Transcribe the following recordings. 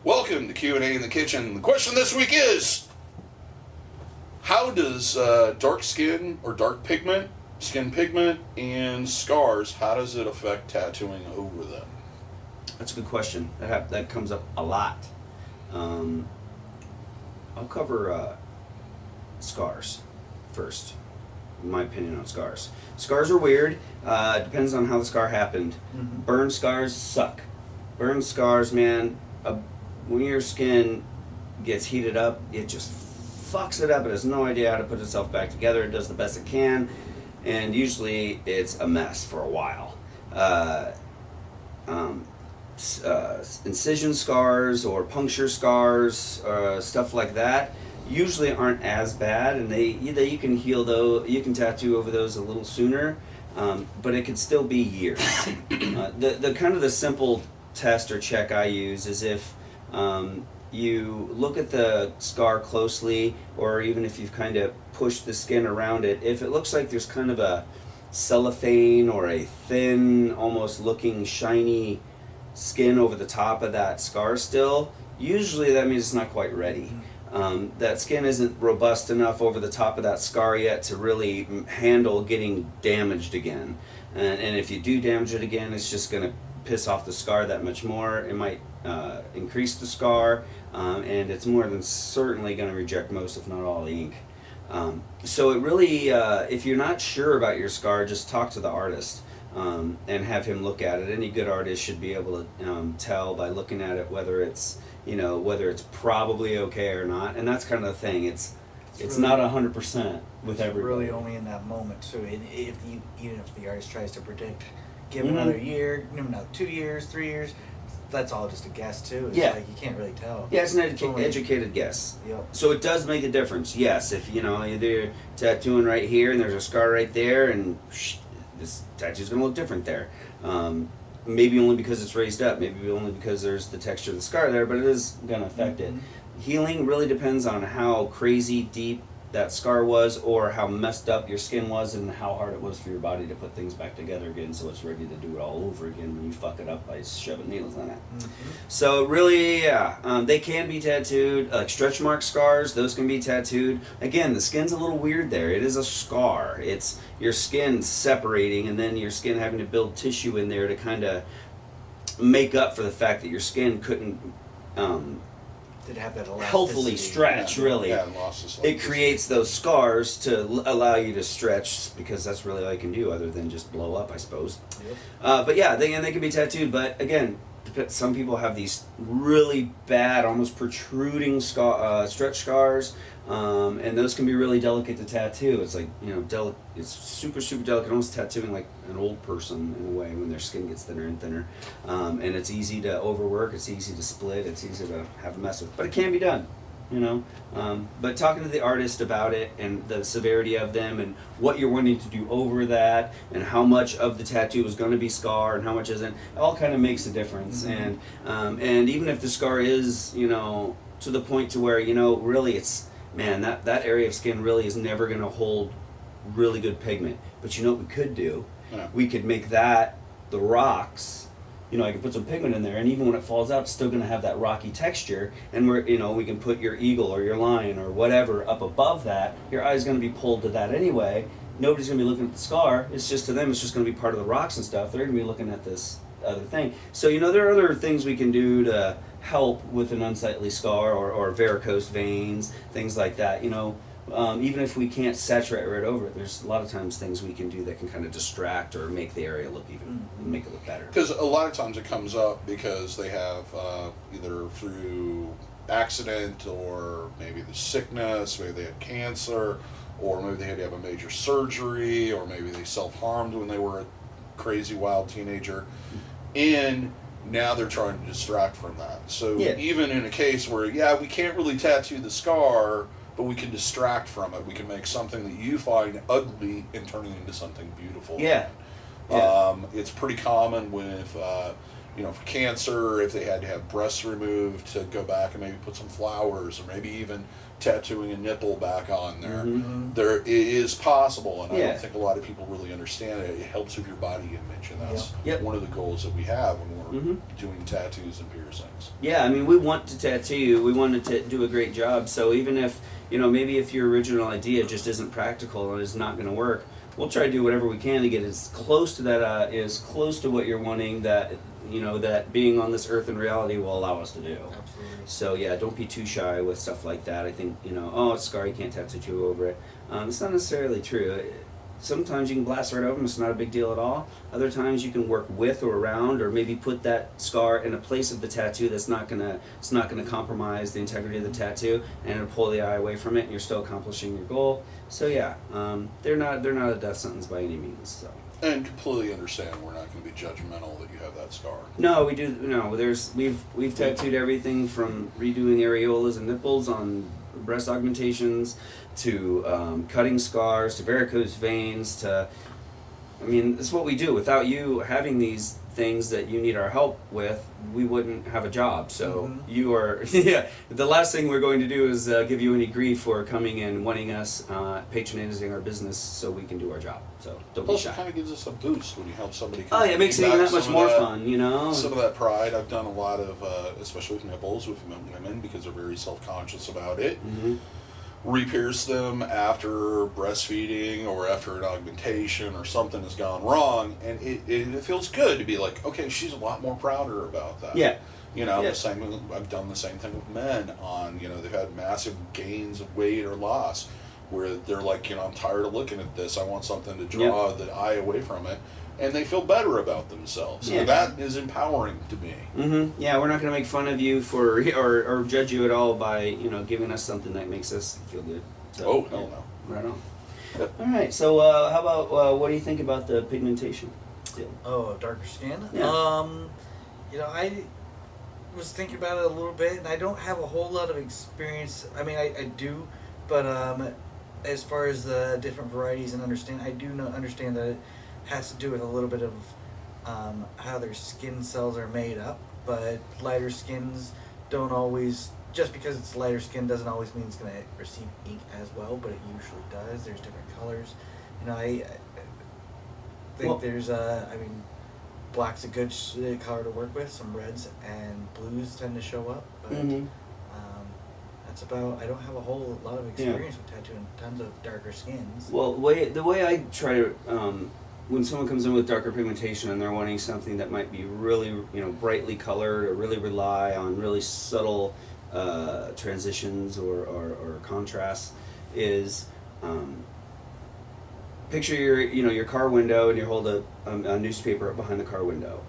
Welcome to Q&A in the Kitchen. The question this week is, how does dark skin or dark pigment, skin pigment, and scars, how does it affect tattooing over them? That's a good question. That comes up a lot. I'll cover scars first. My opinion on scars. Scars are weird. Depends on how the scar happened. Mm-hmm. Burn scars suck. Burn scars, man. When your skin gets heated up, it just fucks it up. It has no idea how to put itself back together. It does the best it can, and usually it's a mess for a while. Incision scars or puncture scars, stuff like that, usually aren't as bad, and you can heal those. You can tattoo over those a little sooner, but it could still be years. The kind of the simple test or check I use is if you look at the scar closely, or even if you've kind of pushed the skin around it, if it looks like there's kind of a cellophane or a thin, almost looking shiny skin over the top of that scar still, usually that means it's not quite ready. That skin isn't robust enough over the top of that scar yet to really handle getting damaged again. And if you do damage it again, it's just going to piss off the scar that much more. It might increase the scar, and it's more than certainly going to reject most, if not all, the ink. So it really, if you're not sure about your scar, just talk to the artist and have him look at it. Any good artist should be able to tell by looking at it whether it's probably okay or not. And that's kind of the thing. It's really, not 100% with everybody. Really only in that moment. So even if the artist tries to predict, give another year, another 2 years, 3 years, that's all just a guess too. It's like you can't really tell. Yeah, it's an educated guess. Yep. So it does make a difference. Yes, if either you're tattooing right here and there's a scar right there, and this tattoo's gonna look different there. Maybe only because it's raised up. Maybe only because there's the texture of the scar there, but it is gonna affect it. Healing really depends on how crazy deep that scar was, or how messed up your skin was, and how hard it was for your body to put things back together again, so it's ready to do it all over again when you fuck it up by shoving needles in it. So really, they can be tattooed. Like stretch mark scars, those can be tattooed. Again, the skin's a little weird there. It is a scar. It's your skin separating, and then your skin having to build tissue in there to kind of make up for the fact that your skin couldn't Did have that healthfully stretch, really. Yeah, it creates those scars to allow you to stretch, because that's really all you can do other than just blow up, I suppose. Yep. But yeah, they can be tattooed, but again, some people have these really bad, almost protruding stretch scars, and those can be really delicate to tattoo. It's like, it's super, super delicate, almost tattooing like an old person in a way when their skin gets thinner and thinner. And it's easy to overwork, it's easy to split, it's easy to have a mess with. But it can be done, But talking to the artist about it and the severity of them and what you're wanting to do over that and how much of the tattoo is going to be scar and how much isn't, it all kind of makes a difference. And even if the scar is, to the point to where, really it's, man, that area of skin really is never going to hold really good pigment. But you know what we could do? Yeah. We could make that the rocks. I can put some pigment in there, and even when it falls out, it's still going to have that rocky texture. And we can put your eagle or your lion or whatever up above that. Your eye's going to be pulled to that anyway. Nobody's going to be looking at the scar. It's just, to them, it's just going to be part of the rocks and stuff. They're going to be looking at this other thing. So there are other things we can do to help with an unsightly scar or varicose veins, things like that. Even if we can't saturate right over it, there's a lot of times things we can do that can kind of distract or make the area look make it look better. Because a lot of times it comes up because they have either through accident, or maybe the sickness, maybe they had cancer, or maybe they had to have a major surgery, or maybe they self-harmed when they were a crazy wild teenager, and now they're trying to distract from that. So even in a case where we can't really tattoo the scar, but we can distract from it. We can make something that you find ugly and turn it into something beautiful. Yeah. It's pretty common with for cancer, if they had to have breasts removed, to go back and maybe put some flowers, or maybe even tattooing a nipple back on there. There, it is possible, and I don't think a lot of people really understand it. It helps with your body image, and that's one of the goals that we have when we're doing tattoos and piercings. Yeah, I mean, we want to tattoo you. We want to do a great job. So even if, maybe if your original idea just isn't practical and is not going to work, we'll try to do whatever we can to get as close to that, as close to what you're wanting, that that being on this earth in reality will allow us to do. Absolutely. So yeah, don't be too shy with stuff like that. I think, oh, it's a scar, you can't tattoo over it. It's not necessarily true. Sometimes you can blast right over them, it's not a big deal at all. Other times you can work with or around, or maybe put that scar in a place of the tattoo that's not gonna compromise the integrity of the tattoo, and it'll pull the eye away from it, and you're still accomplishing your goal. So yeah, they're not a death sentence by any means. So. And completely understand, we're not going to be judgmental that you have that scar. No, we do. No, we've tattooed everything from redoing areolas and nipples on breast augmentations to cutting scars to varicose veins to. I mean, it's what we do. Without you having these things that you need our help with, we wouldn't have a job. So you are, the last thing we're going to do is give you any grief for coming and wanting us, patronizing our business so we can do our job. So don't be shy. Plus, it kind of gives us a boost when you help somebody. Oh, yeah, it makes it that much more fun, Some of that pride. I've done a lot of, especially with nipples, with women, because they're very self-conscious about it. Re-pierce them after breastfeeding or after an augmentation or something has gone wrong, and it feels good to be like, okay, she's a lot more prouder about that. Yeah. The same. I've done the same thing with men on, they've had massive gains of weight or loss, where they're like, I'm tired of looking at this. I want something to draw the eye away from it. And they feel better about themselves. So that is empowering to me. Yeah, we're not going to make fun of you for or judge you at all by giving us something that makes us feel good. So, hell no. Right on. All right. So how about what do you think about the pigmentation deal? Oh, darker skin. Yeah. I was thinking about it a little bit, and I don't have a whole lot of experience. I mean, I do, but as far as the different varieties and I do understand that it has to do with a little bit of how their skin cells are made up, but lighter skins don't always, just because it's lighter skin doesn't always mean it's going to receive ink as well, but it usually does. There's different colors. I think there's black's a good color to work with. Some reds and blues tend to show up, but that's about. I don't have a whole lot of experience with tattooing tons of darker skins. Well, the way I try to when someone comes in with darker pigmentation and they're wanting something that might be really, brightly colored or really rely on really subtle transitions or contrasts, is picture your car window and you hold a newspaper up behind the car window.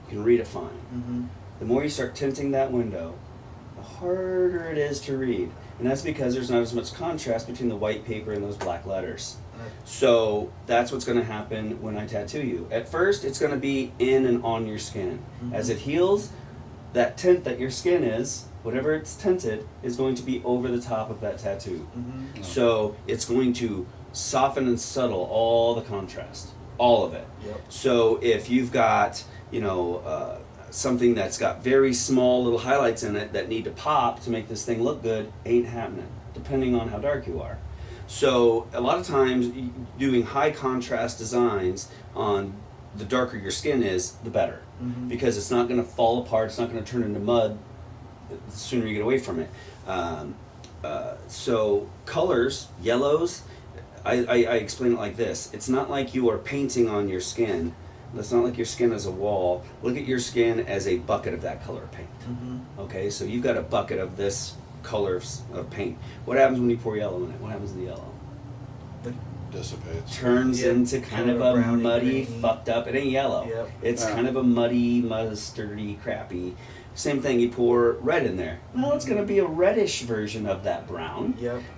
You can read it fine. The more you start tinting that window, the harder it is to read. And that's because there's not as much contrast between the white paper and those black letters. So that's what's going to happen when I tattoo you. At first, it's going to be in and on your skin. As it heals, that tint that your skin is, whatever it's tinted, is going to be over the top of that tattoo. So it's going to soften and settle all the contrast, all of it. So if you've got, something that's got very small little highlights in it that need to pop to make this thing look good, ain't happening, depending on how dark you are. So a lot of times doing high contrast designs on the darker your skin is, the better. Because it's not going to fall apart, it's not going to turn into mud the sooner you get away from it. So colors, yellows, I explain it like this. It's not like you are painting on your skin. It's not like your skin is a wall. Look at your skin as a bucket of that color of paint. Okay, so you've got a bucket of this color of paint. What happens when you pour yellow in it? What happens to the yellow? It dissipates. Turns into kind of a muddy, green. Fucked up. It ain't yellow. It's kind of a muddy, mustardy, crappy. Same thing, you pour red in there. Well, it's going to be a reddish version of that brown.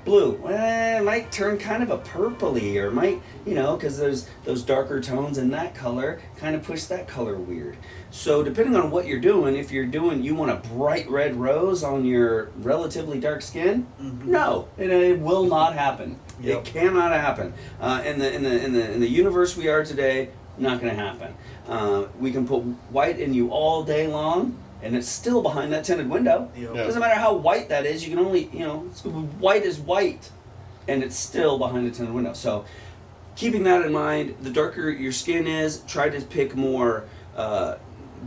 Blue, well, it might turn kind of a purpley, or might, because there's those darker tones in that color, kind of push that color weird. So depending on what you're doing, if you want a bright red rose on your relatively dark skin, no, it will not happen. It cannot happen. In the universe we are today, Not going to happen. We can put white in you all day long, and it's still behind that tinted window. Yep. Yeah. Doesn't matter how white that is. You can only, it's white is white, and it's still behind the tinted window. So, keeping that in mind, the darker your skin is, try to pick more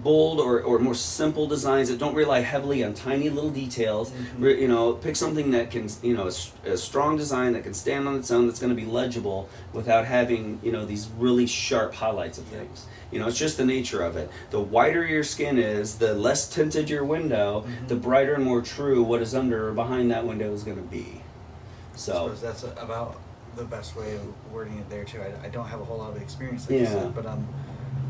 bold or more simple designs that don't rely heavily on tiny little details. Pick something that can, a strong design that can stand on its own, that's going to be legible without having, these really sharp highlights of things. It's just the nature of it. The whiter your skin is, the less tinted your window, the brighter and more true what is under or behind that window is going to be. So I suppose that's about the best way of wording it there too. I don't have a whole lot of experience, like you said, but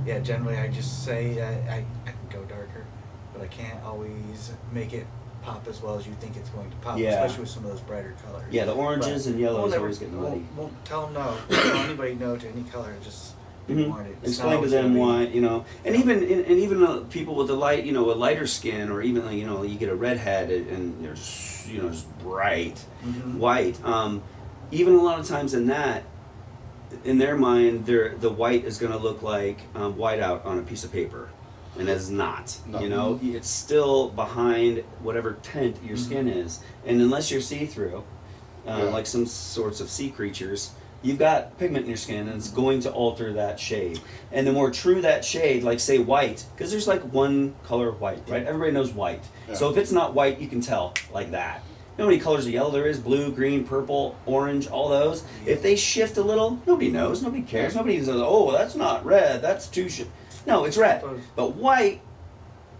yeah, generally I just say I can go darker, but I can't always make it pop as well as you think it's going to pop, especially with some of those brighter colors. Yeah, the oranges and yellows always get muddy. Won't tell them no. Don't tell anybody no to any color. Just explain to them why, and even people with a light, a lighter skin, or even you get a redhead and they're just bright white. Even a lot of times in their mind, the white is going to look like whiteout on a piece of paper, and it's not. No. It's still behind whatever tint your skin is, and unless you're see-through, like some sorts of sea creatures, you've got pigment in your skin, and it's going to alter that shade. And the more true that shade, like say white, because there's like one color of white, right? Everybody knows white. Yeah. So if it's not white, you can tell like that. You know how many colors of yellow there is? Blue, green, purple, orange, all those. If they shift a little, nobody knows, nobody cares. Nobody says, oh, that's not red, that's too No, it's red. But white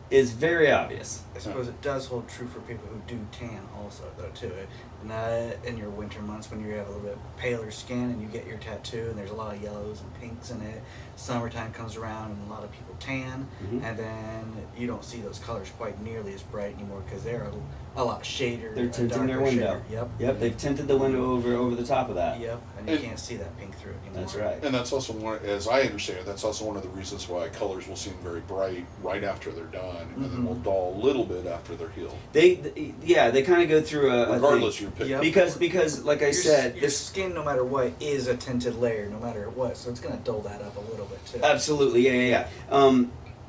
is very obvious. I suppose it does hold true for people who do tan also, though, too. In your winter months when you have a little bit paler skin and you get your tattoo and there's a lot of yellows and pinks in it, summertime comes around and a lot of people tan, and then you don't see those colors quite nearly as bright anymore because they're a lot shadier. They're tinting their window. Yep, they've tinted the window over the top of that. Yep, and you can't see that pink through it anymore. That's right. And that's also as I understand it, that's also one of the reasons why colors will seem very bright right after they're done, and then will dull a little bit after they're healed. They kind of go through regardless your pigment. Because like I said, your skin, no matter what, is a tinted layer, no matter what. So it's going to dull that up a little bit too. Absolutely, yeah.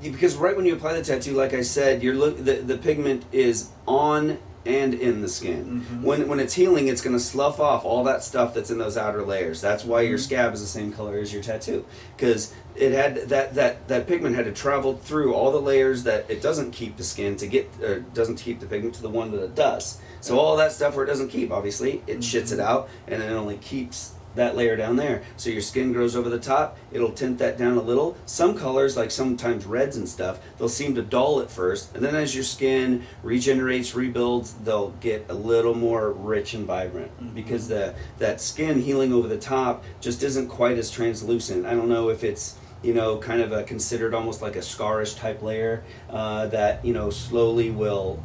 Because right when you apply the tattoo, like I said, the pigment is on and in the skin. When it's healing, it's going to slough off all that stuff that's in those outer layers. That's why your scab is the same color as your tattoo, because it had that pigment had to travel through all the layers that it doesn't keep the skin to get, doesn't keep the pigment to the one that it does. So all that stuff where it doesn't keep, obviously, it shits it out, and then it only keeps that layer down there. So your skin grows over the top, it'll tint that down a little. Some colors, like sometimes reds and stuff, they'll seem to dull at first, and then as your skin regenerates, rebuilds, they'll get a little more rich and vibrant, because that skin healing over the top just isn't quite as translucent. I don't know if it's kind of considered almost like a scarish type layer that slowly will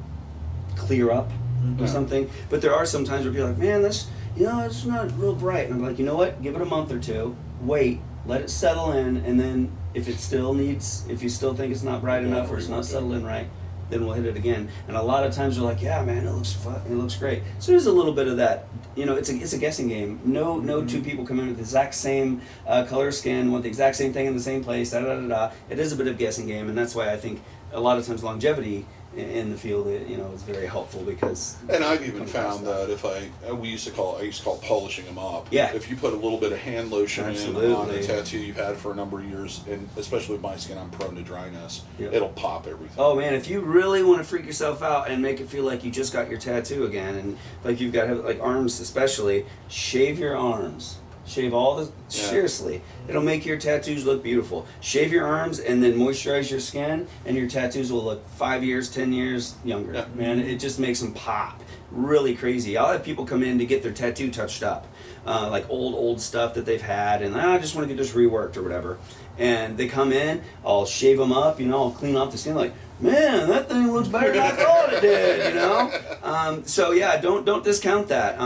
clear up or something. But there are some times where people are like, man, this it's not real bright. And I'm like, you know what? Give it a month or two. Wait, let it settle in, and then if you still think it's not bright enough or it's not settled in right, then we'll hit it again. And a lot of times they're like, yeah, man, it looks fun. It looks great. So there's a little bit of that. It's a guessing game. No two people come in with the exact same color skin, want the exact same thing in the same place. It is a bit of a guessing game, and that's why I think a lot of times longevity in the field, is very helpful, because. And I've even found that if I used to call polishing them up. Yeah. If you put a little bit of hand lotion Absolutely. in on a tattoo you've had for a number of years, and especially with my skin, I'm prone to dryness. Yep. It'll pop everything. Oh man, if you really want to freak yourself out and make it feel like you just got your tattoo again, and like you've got like arms especially, shave your arms. Shave all the seriously. It'll make your tattoos look beautiful. Shave your arms and then moisturize your skin, and your tattoos will look 5 years, 10 years younger. Yeah. Man, it just makes them pop. Really crazy. I'll have people come in to get their tattoo touched up, like old stuff that they've had, and I just want to get this reworked or whatever. And they come in, I'll shave them up, I'll clean off the skin, like, man, that thing looks better than I thought it did, So yeah, don't discount that.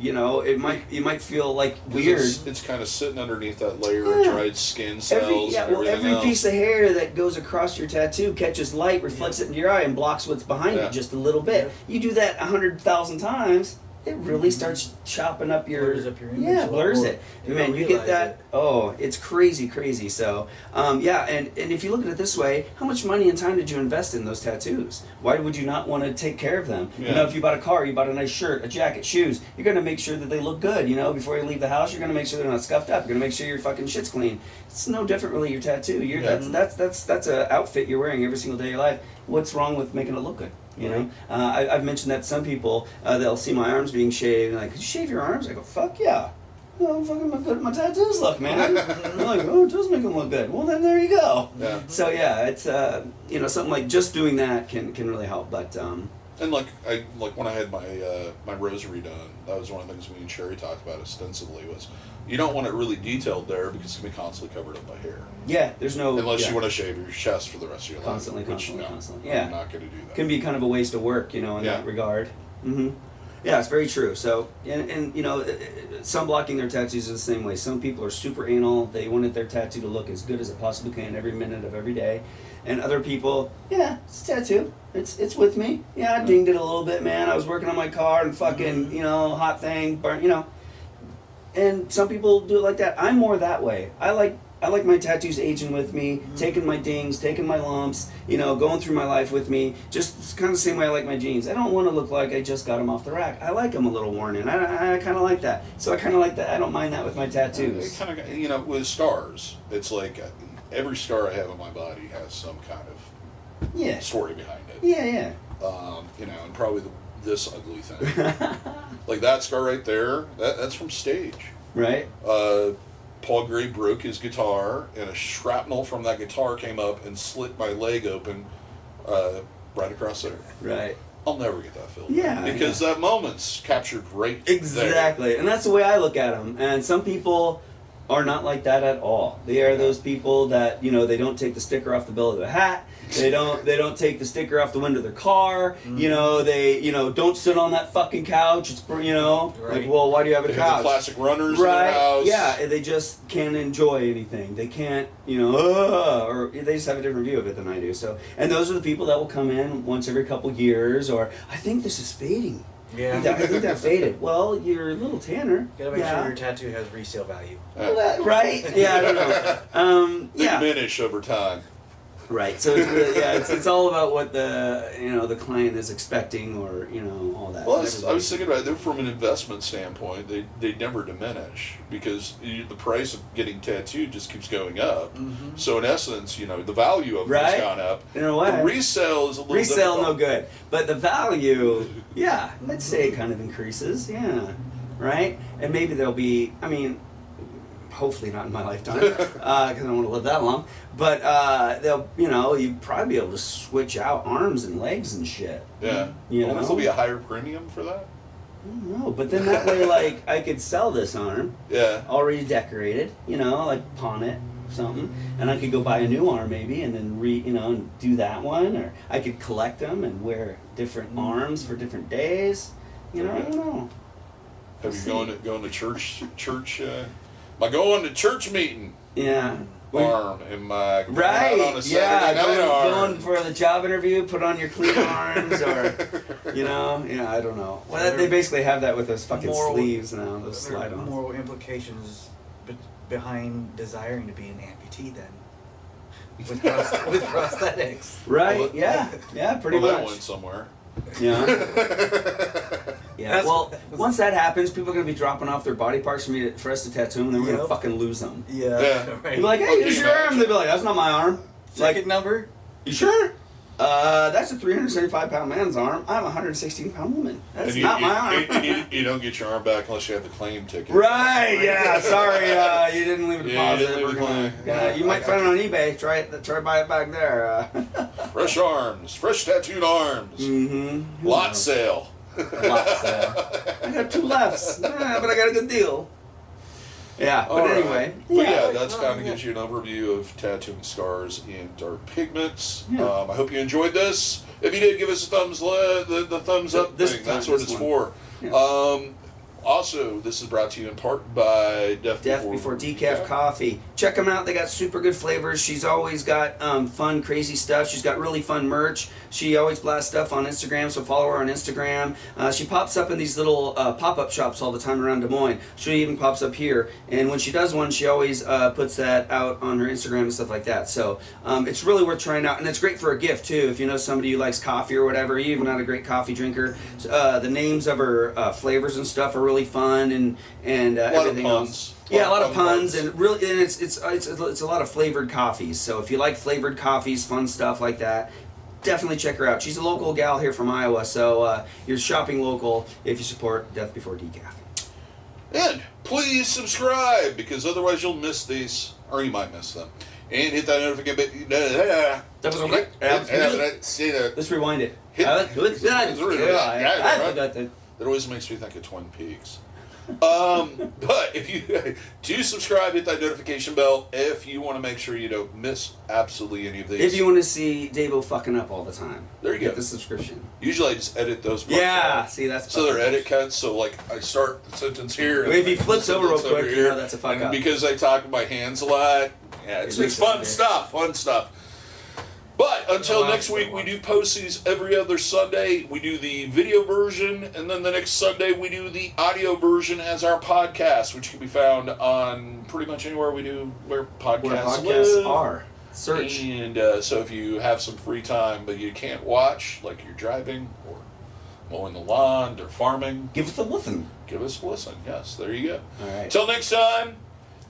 You might feel like weird. It's kind of sitting underneath that layer of dried skin cells. Every piece of hair that goes across your tattoo catches light, reflects it into your eye, and blocks what's behind it just a little bit. You do that 100,000 times, it really starts chopping up your, Blurs up your image yeah, a lot blurs more. it. You Man, don't you get realize that. it. Oh, it's crazy. So, yeah, and if you look at it this way, how much money and time did you invest in those tattoos? Why would you not want to take care of them? Yeah. You know, if you bought a car, you bought a nice shirt, a jacket, shoes, you're going to make sure that they look good, you know, before you leave the house. You're going to make sure they're not scuffed up. You're going to make sure your fucking shit's clean. It's no different really, your tattoo. That's a outfit you're wearing every single day of your life. What's wrong with making it look good? You know, I've mentioned that to some people, they'll see my arms being shaved, and like, could you shave your arms? I go, fuck yeah. Oh, fucking good my tattoos look, man. They're like, oh, it does make them look good. Well, then there you go. Yeah. So yeah, it's you know, something like just doing that can really help. But And like when I had my my rosary done, that was one of the things me and Sherry talked about extensively. Was you don't want it really detailed there because it's gonna be constantly covered up by hair. yeah, there's no Unless yeah. you want to shave your chest for the rest of your Constantly, life. Which, constantly. I'm Yeah, not gonna do that. can be kind of a waste of work, you know, in Yeah. that regard. Mm-hmm. Yeah, it's very true. So, and you know, sunblocking their tattoos is the same way. Some people are super anal. They want their tattoo to look as good as it possibly can every minute of every day. And other people, yeah, it's a tattoo. It's with me. Yeah, I dinged it a little bit, man. I was working on my car and fucking, you know, hot thing, burn, you know. And some people do it like that. I'm more that way. I like my tattoos aging with me, taking my dings, taking my lumps, you know, going through my life with me. Just kind of the same way I like my jeans. I don't want to look like I just got them off the rack. I like them a little worn in. I kind of like that. So I kind of like that. I don't mind that with my tattoos. It kind of, you know, with scars, it's like every scar I have on my body has some kind of Yeah. story behind it. Yeah. You know, and probably this ugly thing, like that scar right there. That's from stage. Right? Paul Gray broke his guitar, and a shrapnel from that guitar came up and slit my leg open right across there. Right. I'll never get that filled. Yeah, Because that moment's captured right Exactly. And that's the way I look at them. And some people are not like that at all. They are those people that, you know, they don't take the sticker off the bill of their hat. They don't take the sticker off the window of their car. You know, they, you know, don't sit on that fucking couch. It's, you know, like, well, why do you have a They have couch? the plastic runners in their house. Yeah, they just can't enjoy anything. They can't, you know, or they just have a different view of it than I do. So, and those are the people that will come in once every couple years, or I think this is fading. Yeah. I think that faded. Well, you're a little tanner. You gotta make sure your tattoo has resale value. Right? Yeah, I don't know. They Yeah. diminish over time. Right. So it's really, yeah, it's all about what the, you know, the client is expecting, or, you know, all that. Well, I was thinking about it from an investment standpoint. They never diminish because the price of getting tattooed just keeps going up. So in essence, you know, the value of it has gone up. In a way. The resale is a little Resale difficult. no good, but the value, yeah, I'd say it kind of increases. Yeah, right. And maybe there'll be, I mean, hopefully not in my lifetime, because I don't want to live that long. But they'll, you know, you'd probably be able to switch out arms and legs and shit. Yeah. You Well, know? there'll be a higher premium for that. I don't know, but then that way, like, I could sell this arm Yeah. already decorated, you know, like pawn it or something, and I could go buy a new arm maybe, and then you know, and do that one, or I could collect them and wear different arms for different days. You know, I don't know. Have you going to church? My going to church meeting Yeah. arm and my going Right, out on a yeah, Saturday night arm. going for the job interview, put on your clean arms, or, you know, I don't know. Well, they basically have that with those fucking sleeves now, those There are slide-ons. moral implications behind desiring to be an amputee then. With prosthetics. Right, Well, yeah, pretty Well, that much. went somewhere. Yeah. Yeah. Well, once that happens, people are gonna be dropping off their body parts for us to tattoo them, and then we're gonna fucking lose them. Yeah. Yeah. Right. You'll be like, hey, here's your arm. They'll be like, that's not my arm. Second number? You sure? That's a 375-pound man's arm. I'm a 116-pound woman. That's not my arm. You don't get your arm back unless you have the claim ticket. Right? Yeah. Sorry, you didn't leave a Yeah, you deposit. didn't leave We're a gonna- claim. yeah, you might find it on eBay. Try buy it back there. Fresh arms, fresh tattooed arms. Mm-hmm. Lot sale. Lot sale. I got 2 lefts, but I got a good deal. Yeah, but All right. anyway. But yeah, that's kind of gives you an overview of tattooing scars in dark pigments. Yeah. I hope you enjoyed this. If you did, give us a thumbs the thumbs up This thing. time, That's what this it's one. for. Yeah. Also, this is brought to you in part by Death Before Decaf Coffee. Check them out. They got super good flavors. She's always got fun, crazy stuff. She's got really fun merch. She always blasts stuff on Instagram, so follow her on Instagram. She pops up in these little pop-up shops all the time around Des Moines. She even pops up here. And when she does one, she always puts that out on her Instagram and stuff like that. So it's really worth trying out. And it's great for a gift, too. If you know somebody who likes coffee or whatever, even not a great coffee drinker, the names of her flavors and stuff are really fun, and everything else. Yeah, a lot of puns, and really, and it's a lot of flavored coffees. So if you like flavored coffees, fun stuff like that, definitely check her out. She's a local gal here from Iowa, so you're shopping local if you support Death Before Decaf. And please subscribe, because otherwise you'll miss these, or you might miss them. And hit that notification button. Let's rewind it. That always makes me think of Twin Peaks. But if you do subscribe, hit that notification bell if you want to make sure you don't miss absolutely any of these. If you want to see DaVo fucking up all the time, there you go. Get the subscription. Usually I just edit those parts out. See, that's so they're edit cuts. So like I start the sentence here. If he flips over real quick, you know that's a fuck up. Because I talk with my hands a lot. Yeah, it's fun stuff. Fun stuff. But until next week, we do post these every other Sunday. We do the video version, and then the next Sunday we do the audio version as our podcast, which can be found on pretty much anywhere where podcasts are. Search. And so if you have some free time but you can't watch, like you're driving or mowing the lawn or farming, give us a listen. Give us a listen. Yes, there you go. All right. Till next time.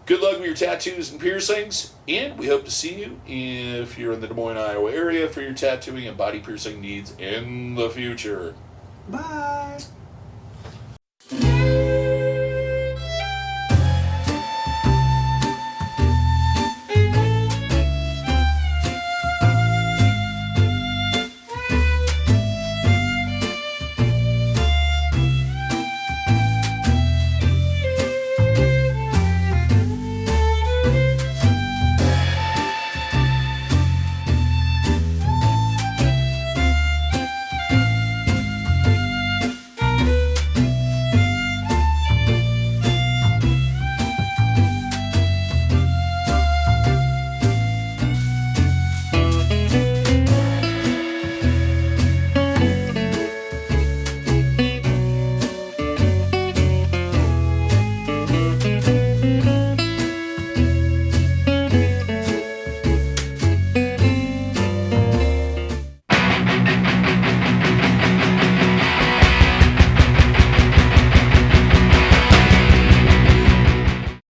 Good luck with your tattoos and piercings, and we hope to see you if you're in the Des Moines, Iowa area for your tattooing and body piercing needs in the future. Bye.